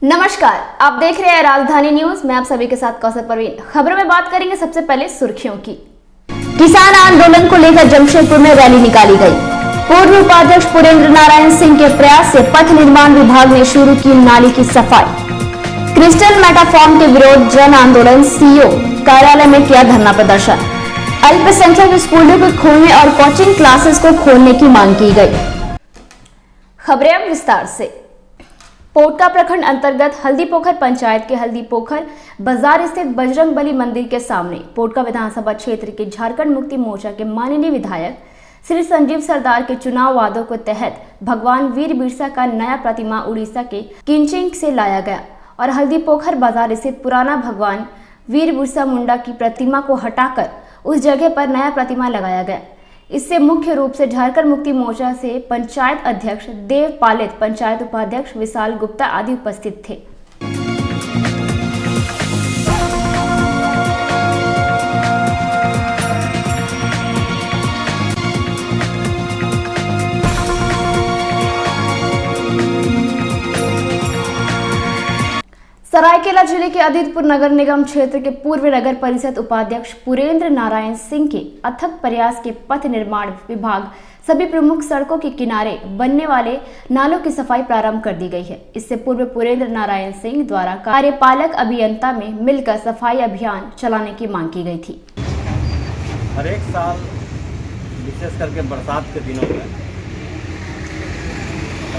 नमस्कार, आप देख रहे हैं राजधानी न्यूज। मैं आप सभी के साथ कौसर परवीन। खबरों में बात करेंगे सबसे पहले सुर्खियों की। किसान आंदोलन को लेकर जमशेदपुर में रैली निकाली गई। पूर्व उपाध्यक्ष पुरेंद्र नारायण सिंह के प्रयास से पथ निर्माण विभाग ने शुरू की नाली की सफाई। क्रिस्टल मेटाफॉर्म के विरोध जन आंदोलन, सीईओ कार्यालय में किया धरना प्रदर्शन। अल्पसंख्यक स्कूलों को खोलने और कोचिंग क्लासेस को खोलने की मांग की गई। खबरें अब विस्तार से। पोटका प्रखंड अंतर्गत हल्दीपोखर पंचायत के हल्दीपोखर बाजार स्थित बजरंगबली मंदिर के सामने पोटका विधानसभा क्षेत्र के झारखंड मुक्ति मोर्चा के माननीय विधायक श्री संजीव सरदार के चुनाव वादों के तहत भगवान वीर बिरसा का नया प्रतिमा उड़ीसा के किंचिंग से लाया गया और हल्दीपोखर बाजार स्थित पुराना भगवान वीर बिरसा मुंडा की प्रतिमा को हटाकर उस जगह पर नया प्रतिमा लगाया गया। इससे मुख्य रूप से झारखंड मुक्ति मोर्चा से पंचायत अध्यक्ष देव पालित, पंचायत उपाध्यक्ष विशाल गुप्ता आदि उपस्थित थे। सरायकेला जिले के अदितपुर नगर निगम क्षेत्र के पूर्व नगर परिषद उपाध्यक्ष पुरेंद्र नारायण सिंह के अथक प्रयास के पथ निर्माण विभाग सभी प्रमुख सड़कों के किनारे बनने वाले नालों की सफाई प्रारंभ कर दी गई है। इससे पूर्व पुरेंद्र नारायण सिंह द्वारा कार्यपालक अभियंता में मिलकर सफाई अभियान चलाने की मांग की गई थी। हर एक साल विशेष करके बरसात के दिनों में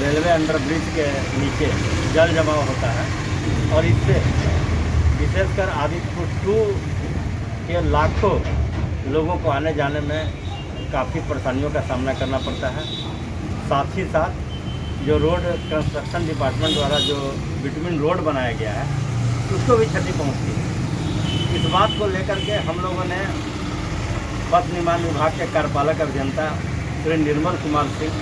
रेलवे अंडरब्रिज के नीचे जल जमाव होता है और इससे विशेषकर आदितपुर 2 के लाखों लोगों को आने जाने में काफ़ी परेशानियों का सामना करना पड़ता है। साथ ही साथ जो रोड कंस्ट्रक्शन डिपार्टमेंट द्वारा जो बिटवीन रोड बनाया गया है उसको भी क्षति पहुंचती है। इस बात को लेकर के हम लोगों ने पथ निर्माण विभाग के कार्यपालक अभियंता श्री निर्मल कुमार सिंह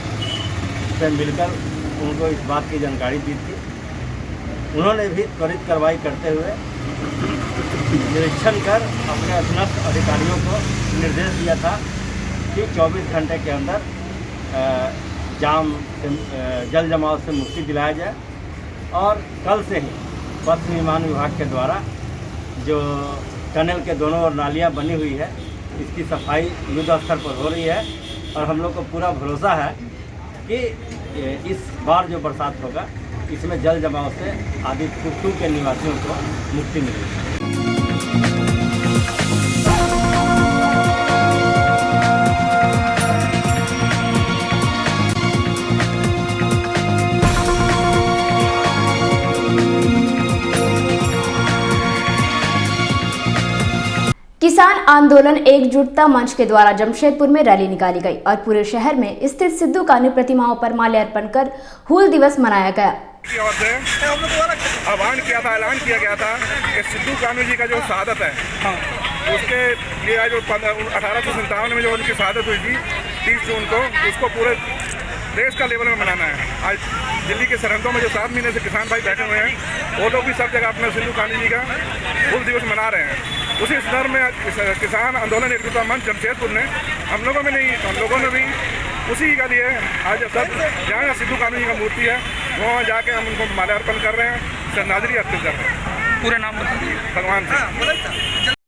से मिलकर उनको इस बात की जानकारी दी थी। उन्होंने भी त्वरित कार्रवाई करते हुए निरीक्षण कर अपने अधीनस्थ अधिकारियों को निर्देश दिया था कि 24 घंटे के अंदर जल जमाव से मुक्ति दिलाया जाए और कल से ही पथ निर्माण विभाग के द्वारा जो टनल के दोनों ओर नालियाँ बनी हुई है इसकी सफाई युद्ध स्तर पर हो रही है और हम लोग को पूरा भरोसा है कि इस बार जो बरसात होगा इसमें जल जमाव से आदितपुर 2 के निवासियों को मुक्ति मिलेगी। किसान आंदोलन एकजुटता मंच के द्वारा जमशेदपुर में रैली निकाली गई और पूरे शहर में स्थित सिद्धू कान्हू प्रतिमाओं पर माल्यार्पण कर हूल दिवस मनाया गया। आह्वान किया था, ऐलान किया गया था कि सिद्धू कान्हू जी का जो शहादत है उसके लिए जो 1857 में जो उनकी शहादत हुई थी 30 जून को, उसको पूरे देश का लेवल में मनाना है। आज दिल्ली के सरहदों में जो 7 महीने से किसान भाई बैठे हुए हैं वो लोग भी सब जगह अपने सिद्धू कान्हू जी का हूल दिवस मना रहे हैं। उसी स्तर में किसान आंदोलन एकजुटता मंच जमशेदपुर ने हम लोगों में नहीं, हम लोगों ने भी उसी का लिए आज सब जहाँ सिद्धू कान्हू जी का मूर्ति है वहाँ जाके हम उनको माल्यार्पण कर रहे हैं, श्रद्धांजलि अर्पित कर रहे हैं। पूरा नाम भगवान सिंह।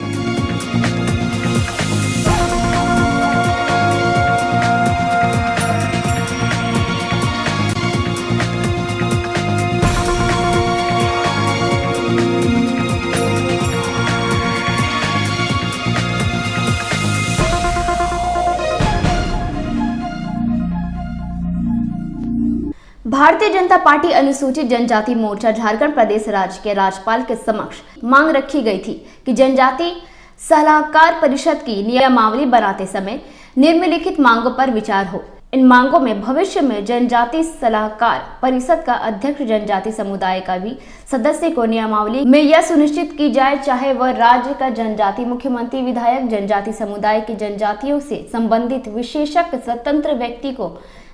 भारतीय जनता पार्टी अनुसूचित जनजाति मोर्चा झारखंड प्रदेश राज्य के राज्यपाल के समक्ष मांग रखी गई थी कि जनजाति सलाहकार परिषद की नियमावली बनाते समय निम्नलिखित मांगों पर विचार हो। इन मांगों में भविष्य में जनजाति सलाहकार परिषद का अध्यक्ष जनजाति समुदाय का भी सदस्य को नियमावली में यह सुनिश्चित की जाए, चाहे वह राज्य का जनजाति मुख्यमंत्री, विधायक, जनजाति समुदाय की जनजातियों से संबंधित विशेषज्ञ स्वतंत्र व्यक्ति को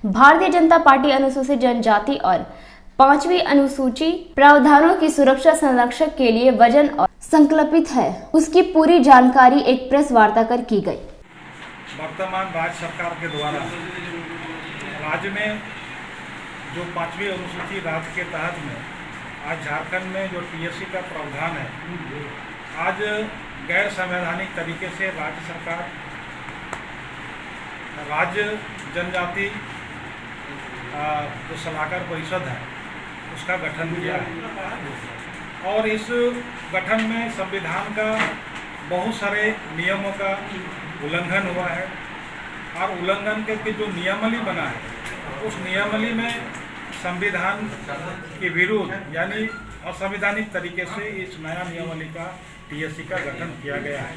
भारतीय जनता पार्टी अनुसूचित जनजाति और 5वीं अनुसूची प्रावधानों की सुरक्षा संरक्षण के लिए वजन और संकल्पित है, उसकी पूरी जानकारी एक प्रेस वार्ता कर की गई। वर्तमान राज्य सरकार के द्वारा राज्य में जो 5वीं अनुसूची राज्य के तहत में आज झारखंड में जो टीएससी का प्रावधान है, आज गैर संवैधानिक तरीके से राज्य सरकार राज्य जनजाति जो सलाहकार परिषद है उसका गठन किया है और इस गठन में संविधान का बहुत सारे नियमों का उल्लंघन हुआ है और उल्लंघन के जो नियमावली बना है उस नियमावली में संविधान के विरुद्ध यानी असंवैधानिक तरीके से इस नया नियमावली का टीएससी का गठन किया गया है।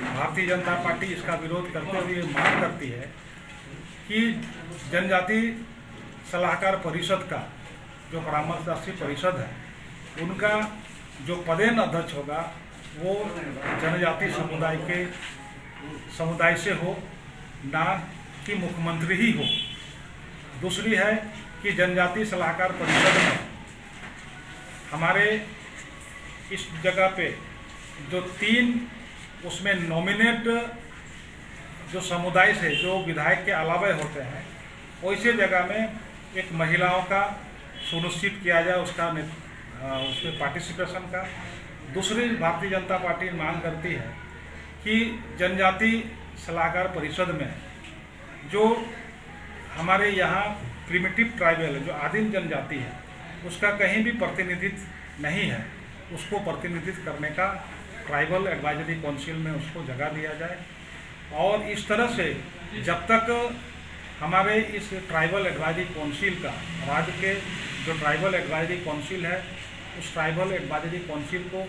भारतीय जनता पार्टी इसका विरोध करते हुए मांग करती है कि जनजाति सलाहकार परिषद का जो परामर्शदात्री परिषद है उनका जो पदेन अध्यक्ष होगा वो जनजाति समुदाय से हो, ना कि मुख्यमंत्री ही हो। दूसरी है कि जनजाति सलाहकार परिषद में हमारे इस जगह पे जो 3 उसमें नॉमिनेट जो समुदाय से जो विधायक के अलावा होते हैं वैसे जगह में एक महिलाओं का सुनिश्चित किया जाए उसमें पार्टिसिपेशन का। दूसरी भारतीय जनता पार्टी मांग करती है कि जनजाति सलाहकार परिषद में जो हमारे यहाँ प्रिमिटिव ट्राइबल है, जो आदिम जनजाति है, उसका कहीं भी प्रतिनिधित्व नहीं है, उसको प्रतिनिधित्व करने का ट्राइबल एडवाइजरी काउंसिल में उसको जगह दिया जाए। और इस तरह से जब तक हमारे इस ट्राइबल एडवाइजरी काउंसिल का राज्य के जो ट्राइबल एडवाइजरी काउंसिल है उस ट्राइबल एडवाइजरी काउंसिल को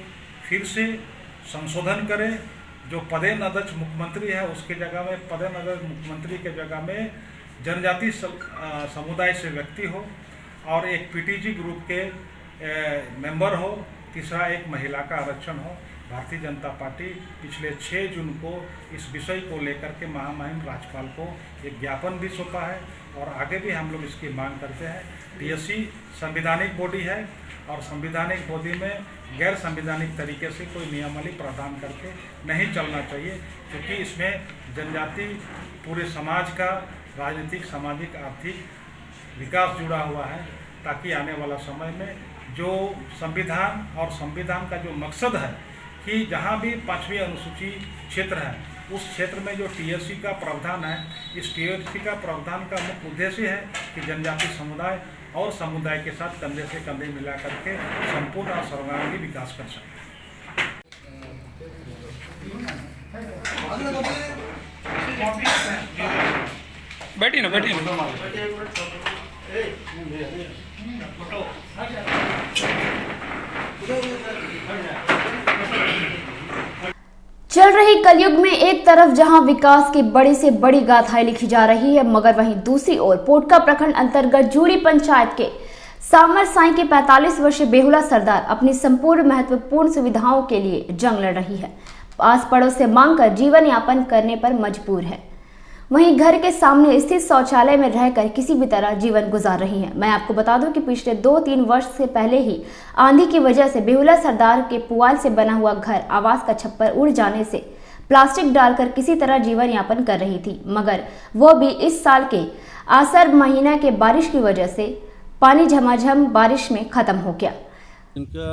फिर से संशोधन करें। जो पदेन अध्यक्ष मुख्यमंत्री है उसके जगह में पदेन अध्यक्ष मुख्यमंत्री के जगह में जनजाति समुदाय से व्यक्ति हो और एक पीटीजी ग्रुप के मेंबर हो। तीसरा एक महिला का आरक्षण हो। भारतीय जनता पार्टी पिछले 6 जून को इस विषय को लेकर के महामहिम राज्यपाल को एक ज्ञापन भी सौंपा है और आगे भी हम लोग इसकी मांग करते हैं। टीएससी संवैधानिक बॉडी है और संवैधानिक बॉडी में गैर संवैधानिक तरीके से कोई नियमावली प्रावधान करके नहीं चलना चाहिए, क्योंकि इसमें जनजाति पूरे समाज का राजनीतिक, सामाजिक, आर्थिक विकास जुड़ा हुआ है, ताकि आने वाला समय में जो संविधान और संविधान का जो मकसद है कि जहाँ भी 5वीं अनुसूची क्षेत्र है उस क्षेत्र में जो टीएससी का प्रावधान है, इस टीएससी का प्रावधान का मुख्य उद्देश्य है कि जनजाति समुदाय और समुदाय के साथ कंधे से कंधे मिला करके संपूर्ण और सर्वांगीण विकास कर सके। बैठी ना चल रही कलयुग में एक तरफ जहां विकास की बड़ी से बड़ी गाथाएं लिखी जा रही है, मगर वहीं दूसरी ओर पोटका प्रखंड अंतर्गत जूड़ी पंचायत के सामर साई के 45 वर्षीय बेहुला सरदार अपनी संपूर्ण महत्वपूर्ण सुविधाओं के लिए जंग लड़ रही है। आस पड़ोस से मांग कर जीवन यापन करने पर मजबूर है। वहीं घर के सामने स्थित शौचालय में रहकर किसी भी तरह जीवन गुजार रही हैं। मैं आपको बता दूं कि पिछले 2-3 वर्ष से पहले ही आंधी की वजह से बेहुला सरदार के पुआल से बना हुआ घर आवास का छप्पर उड़ जाने से प्लास्टिक डालकर किसी तरह जीवन यापन कर रही थी, मगर वो भी इस साल के आसर महीना के बारिश की वजह से पानी झमाझम बारिश में खत्म हो गया। इनका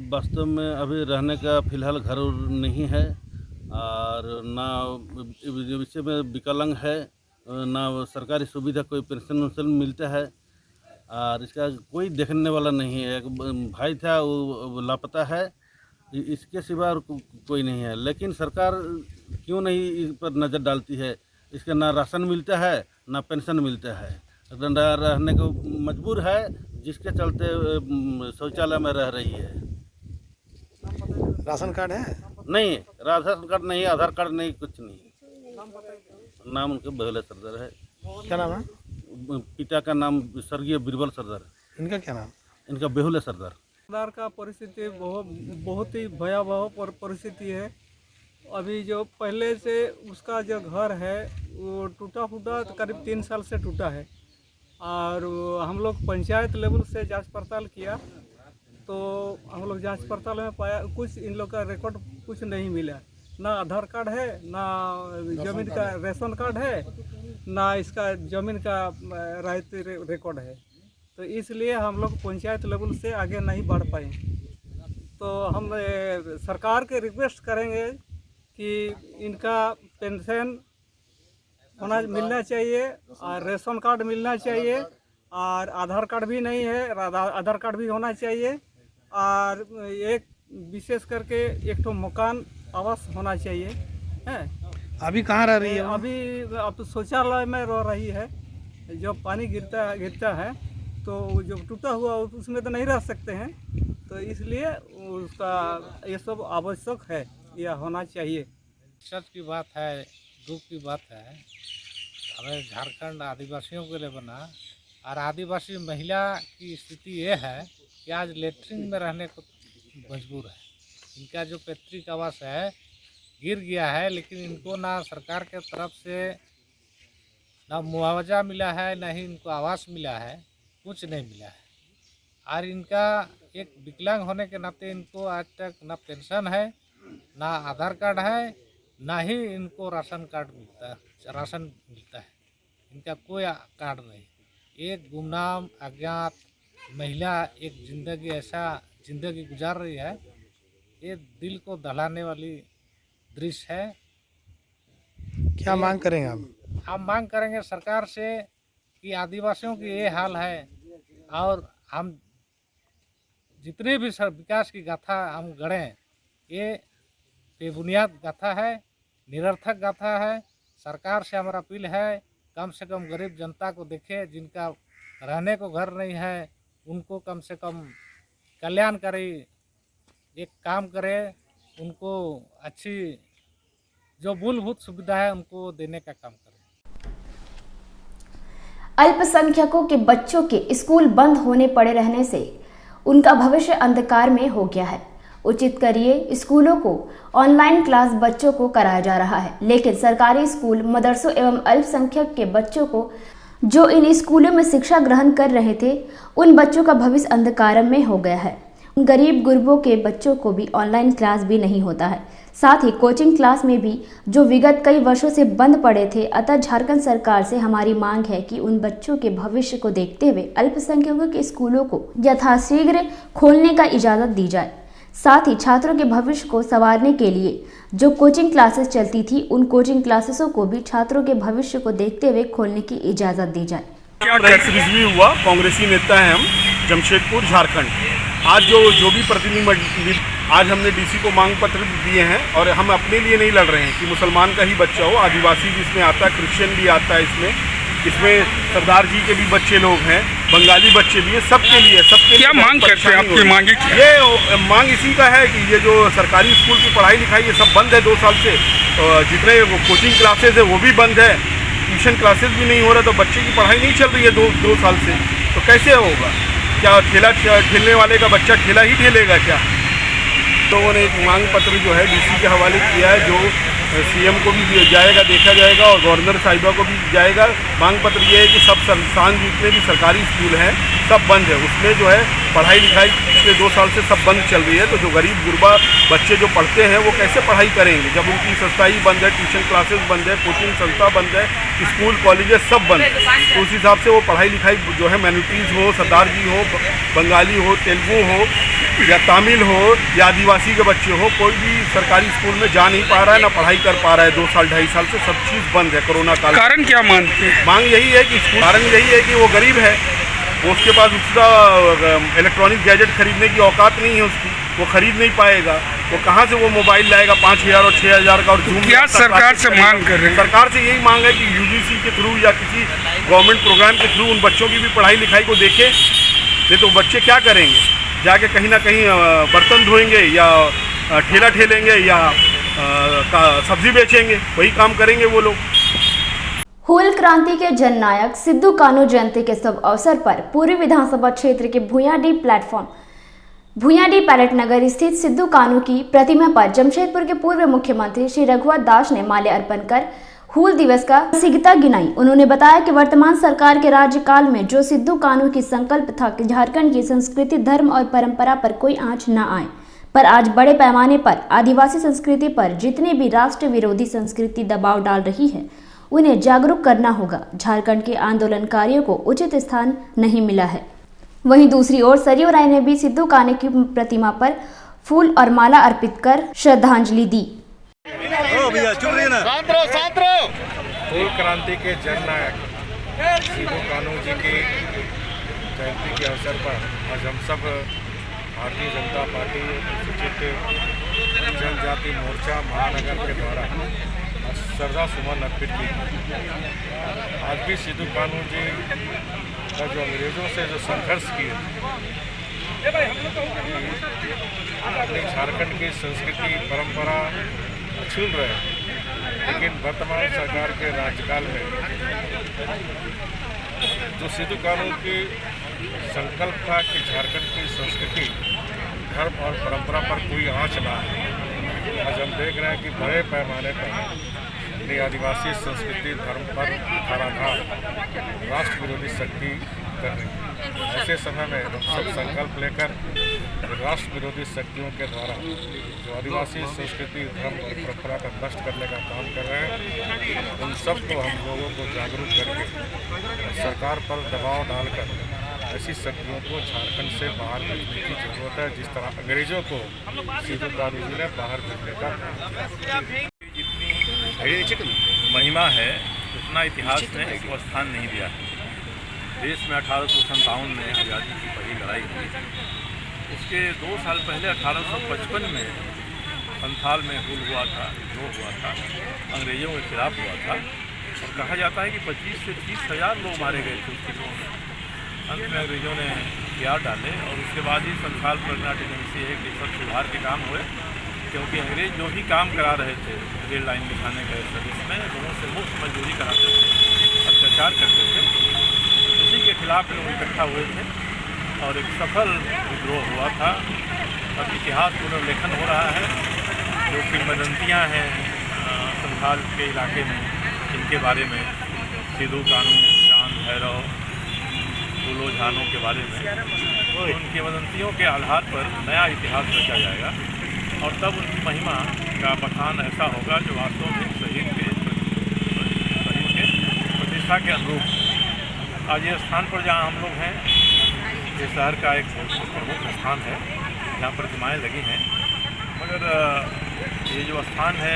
वास्तव में अभी रहने का फिलहाल घर नहीं है और ना विषय में विकलांग है, ना सरकारी सुविधा कोई पेंशन मिलता है और इसका कोई देखने वाला नहीं है। एक भाई था वो लापता है, इसके सिवा और कोई नहीं है। लेकिन सरकार क्यों नहीं इस पर नज़र डालती है? इसका ना राशन मिलता है ना पेंशन मिलता है, रहने को मजबूर है, जिसके चलते शौचालय में रह रही है। राशन कार्ड है? नहीं, राशन कार्ड नहीं, आधार कार्ड नहीं, कुछ नहीं। नाम उनके बेहुला सरदार है। क्या नाम है? पिता का नाम स्वर्गीय बीरबल सरदार। इनका क्या नाम? इनका बेहुला सरदार। सरदार का परिस्थिति बहुत ही भयावह परिस्थिति है। अभी जो पहले से उसका जो घर है वो टूटा फूटा करीब 3 साल से टूटा है और हम लोग पंचायत लेवल से जांच पड़ताल किया तो हम लोग जांच पड़ताल में पाया कुछ इन लोग का रिकॉर्ड कुछ नहीं मिला। ना आधार कार्ड है, ना जमीन का राशन कार्ड है, ना इसका जमीन का रायती रिकॉर्ड है। तो तो इसलिए हम लोग पंचायत लेवल से आगे नहीं बढ़ पाए। तो हम सरकार के रिक्वेस्ट करेंगे कि इनका पेंशन मिलना चाहिए और रेशन कार्ड मिलना चाहिए और आधार कार्ड भी नहीं है, आधार कार्ड भी होना चाहिए और एक विशेष करके एक तो मकान आवास होना चाहिए है। अभी कहाँ रह रही है? अभी अब शौचालय में रह रही है। जब पानी गिरता है तो जो टूटा हुआ उसमें तो नहीं रह सकते हैं, तो इसलिए उसका ये सब आवश्यक है, यह होना चाहिए। सच की बात है, दुख की बात है। हमें झारखंड आदिवासियों के लिए बना और आदिवासी महिला की स्थिति ये है कि आज लेटरिन में रहने को मजबूर है। इनका जो पैतृक आवास है गिर गया है, लेकिन इनको ना सरकार के तरफ से ना मुआवजा मिला है, ना ही इनको आवास मिला है, कुछ नहीं मिला है। और इनका एक विकलांग होने के नाते इनको आज तक ना पेंशन है, ना आधार कार्ड है, ना ही इनको राशन मिलता है। इनका कोई कार्ड नहीं। एक गुमनाम अज्ञात महिला एक जिंदगी गुजार रही है। ये दिल को दहलाने वाली दृश्य है। क्या मांग करेंगे आप? हम मांग करेंगे सरकार से कि आदिवासियों की ये हाल है और हम जितने भी विकास की गाथा हम गढ़ें, ये बेबुनियाद गाथा है, निरर्थक गाथा है। सरकार से हमारा अपील है कम से कम गरीब जनता को देखे, जिनका रहने को घर नहीं है उनको कम से कम कल्याणकारी एक काम करे, उनको अच्छी जो मूलभूत सुविधा है उनको देने का काम करे। अल्पसंख्यकों के बच्चों के स्कूल बंद होने पड़े रहने से उनका भविष्य अंधकार में हो गया है। उचित करिए, स्कूलों को ऑनलाइन क्लास बच्चों को कराया जा रहा है, लेकिन सरकारी स्कूल, मदरसों एवं अल्पसंख्यक के बच्चों को जो इन स्कूलों में शिक्षा ग्रहण कर रहे थे, उन बच्चों का भविष्य अंधकार में हो गया है। गरीब गुरबों के बच्चों को भी ऑनलाइन क्लास भी नहीं होता है, साथ ही कोचिंग क्लास में भी जो विगत कई वर्षों से बंद पड़े थे। अतः झारखंड सरकार से हमारी मांग है कि उन बच्चों के भविष्य को देखते हुए अल्पसंख्यकों के स्कूलों को यथाशीघ्र खोलने का इजाज़त दी जाए। साथ ही छात्रों के भविष्य को संवारने के लिए जो कोचिंग क्लासेस चलती थी, उन कोचिंग क्लासेसों को भी छात्रों के भविष्य को देखते हुए खोलने की इजाज़त दी जाए। क्या प्रेस रिव्यू हुआ? कांग्रेसी नेता हैं हम, जमशेदपुर झारखंड। आज जो भी प्रतिनिधि, आज हमने डीसी को मांग पत्र दिए हैं और हम अपने लिए नहीं लड़ रहे हैं कि मुसलमान का ही बच्चा हो, आदिवासी भी इसमें आता है, क्रिश्चियन भी आता है इसमें सरदार जी के भी बच्चे लोग हैं, बंगाली बच्चे भी हैं, सबके लिए क्या मांग करते हैं? आपकी मांग ये मांग इसी का है कि ये जो सरकारी स्कूल की पढ़ाई लिखाई ये सब बंद है 2 साल से। जितने कोचिंग क्लासेज है वो भी बंद है, ट्यूशन क्लासेस भी नहीं हो रहा, तो बच्चे की पढ़ाई नहीं चल रही है 2 साल से, तो कैसे होगा? क्या ठेलने वाले का बच्चा ठेला ही ठेलेगा क्या? लोगों ने एक मांग पत्र जो है डीसी के हवाले किया है, जो सीएम को भी जाएगा, देखा जाएगा और गवर्नर साहिबा को भी जाएगा। मांग पत्र ये है कि सब संस्थान जितने भी सरकारी स्कूल हैं सब बंद है, उसमें जो है पढ़ाई लिखाई पिछले 2 साल से सब बंद चल रही है। तो जो गरीब गुरबा बच्चे जो पढ़ते हैं वो कैसे पढ़ाई करेंगे जब उनकी संस्था ही बंद है, ट्यूशन क्लासेस बंद है, कोचिंग संस्था बंद है, स्कूल कॉलेजेस सब बंद है। तो उस हिसाब से वो पढ़ाई लिखाई जो है माइनॉरिटीज़ हो, सरदार जी हो, बंगाली हो, तेलुगु हो या तमिल हो या आदिवासी के बच्चे हो, कोई भी सरकारी स्कूल में जा नहीं पा रहा है, ना पढ़ाई कर पा रहा है। 2 साल 2.5 साल से सब चीज़ बंद है कोरोना काल। कारण क्या मानते हैं? मांग यही है कि कारण यही है कि वो गरीब है, वो उसके पास उसका इलेक्ट्रॉनिक गैजेट खरीदने की औकात नहीं है उसकी, वो खरीद नहीं पाएगा। वो कहाँ से वो मोबाइल लाएगा 5,000 और 6,000 का? और क्या सरकार से मांग कर रहे हैं? सरकार से यही मांग है कि यूजीसी के थ्रू या किसी गवर्नमेंट प्रोग्राम के थ्रू उन बच्चों की भी पढ़ाई लिखाई को देखे। नहीं तो बच्चे क्या करेंगे? जाके कहीं ना कहीं बर्तन धोएंगे या ठेला ठेलेंगे या सब्जी बेचेंगे, वही काम करेंगे वो लोग। हूल क्रांति के जननायक सिद्धू कान्हू जयंती के शुभ अवसर पर पूर्वी विधानसभा क्षेत्र के भूयाडीह पैलेट नगर स्थित सिद्धू कान्हू की प्रतिमा पर जमशेदपुर के पूर्व मुख्यमंत्री श्री रघुवर दास ने माल्य अर्पण कर हूल दिवस का सिग्ता गिनाई। उन्होंने बताया कि वर्तमान सरकार के राज्यकाल में जो सिद्धू कान्हू की संकल्प था कि झारखंड की संस्कृति, धर्म और परंपरा पर कोई आंच न आए, पर आज बड़े पैमाने पर आदिवासी संस्कृति पर जितनी भी राष्ट्र विरोधी संस्कृति दबाव डाल रही है, उन्हें जागरूक करना होगा। झारखंड के आंदोलनकारियों को उचित स्थान नहीं मिला है। वहीं दूसरी ओर सरयू राय ने भी सिद्धू कान्हू की प्रतिमा पर फूल और माला अर्पित कर श्रद्धांजलि दी। फूल क्रांति के जननायक सिद्धू कान्हू जी की जयंती के अवसर पर आज हम सब भारतीय जनता पार्टी अनुसूचित जनजाति मोर्चा महानगर के द्वारा श्रद्धा सुमन अर्पित की। आज भी सिद्धू कान्हू जी का जो अंग्रेजों से जो संघर्ष किए अपनी झारखंड की संस्कृति परंपरा छीन रहे, लेकिन वर्तमान सरकार के राज्यकाल में जो सिद्धू कान्हू की संकल्प था कि झारखंड की संस्कृति धर्म और परंपरा पर कोई आँच ना है, आज हम देख रहे हैं कि बड़े पैमाने पर अपनी आदिवासी संस्कृति धर्म पर धराधार राष्ट्र विरोधी शक्ति कर रही है। ऐसे समय में हम सब संकल्प लेकर राष्ट्र विरोधी शक्तियों के द्वारा जो आदिवासी संस्कृति धर्म और परंपरा का नष्ट करने का काम कर रहे हैं, उन सबको हम लोगों को जागरूक करके सरकार पर दबाव डालकर ऐसी शक्तियों को झारखंड से बाहर भेजने की जरूरत है, जिस तरह अंग्रेजों को सिद्धू कान्हू जी ने बाहर भेजने का काम किया। जितनी महिमा है उतना इतिहास ने एक स्थान नहीं दिया है। देश में 1857 में आज़ादी की पहली लड़ाई हुई। उसके 2 साल पहले 1855 में संथाल में हुल हुआ था, विद्रोह हुआ था, अंग्रेज़ों के खिलाफ हुआ था और कहा जाता है कि 25 से 30 हज़ार लोग मारे गए थे उसके विरोध में। अंत में अंग्रेज़ों ने हथियार डाले और उसके बाद ही संथाल प्रगना टेंडेंसी है कि सब सुधार के काम हुए, क्योंकि अंग्रेज़ जो भी काम करा रहे थे रेल लाइन बिछाने के सर्विस में लोगों से मुफ्त मजदूरी कराते थे, अत्याचार करते थे, उसी के खिलाफ लोग इकट्ठा हुए थे और एक सफल विद्रोह हुआ था। अब इतिहास पुनर्लेखन हो रहा है। जो किंवदंतियाँ हैं संथाल के इलाके में, इनके बारे में सिद्धू कान्हू, चांद भैरव, फूलो झानों के बारे में, उन किंवदंतियों के आधार पर नया इतिहास रचा जाएगा और तब उनकी महिमा का बखान ऐसा होगा जो वास्तव में शहीद के प्रतिष्ठा के अनुरूप। आज ये स्थान पर जहाँ हम लोग हैं, ये शहर का एक प्रमुख स्थान है जहाँ प्रतिमाएँ लगी हैं, मगर ये जो स्थान है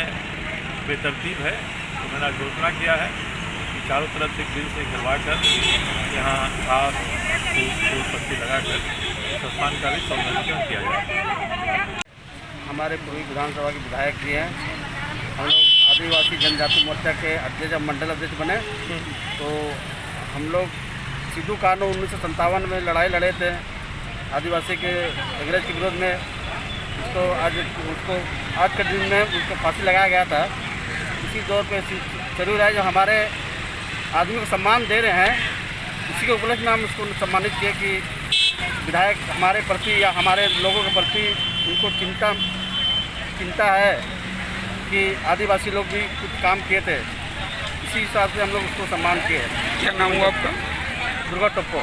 बेतरतीब है। तो मैंने घोषणा किया है कि चारों तरफ से ग्रिल से घिरवा कर यहाँ घास फूल पत्ती लगाकर इस स्थान का भी सौंदर्यीकरण किया जाए। हमारे पूर्वी विधानसभा के विधायक जी हैं, हम लोग आदिवासी जनजाति मोर्चा के अध्यक्ष, जब मंडल अध्यक्ष बने तो हम लोग सिद्धू कान्हू 1957 में लड़ाई लड़े थे आदिवासी के अंग्रेज के विरोध में। उसको आज के दिन में उसको फांसी लगाया गया था। इसी दौर पे सरयू राय जो हमारे आदमी को सम्मान दे रहे हैं, उसी के उपलक्ष्य में हम उसको सम्मानित किए कि विधायक हमारे प्रति या हमारे लोगों के प्रति उनको चिंता है कि आदिवासी लोग भी कुछ काम किए थे, इसी हिसाब से हम लोग उसको सम्मान किए। क्या नाम हुआ आपका? दुर्गा टप्पो।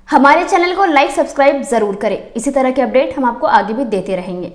हमारे चैनल को लाइक सब्सक्राइब जरूर करें। इसी तरह के अपडेट हम आपको आगे भी देते रहेंगे।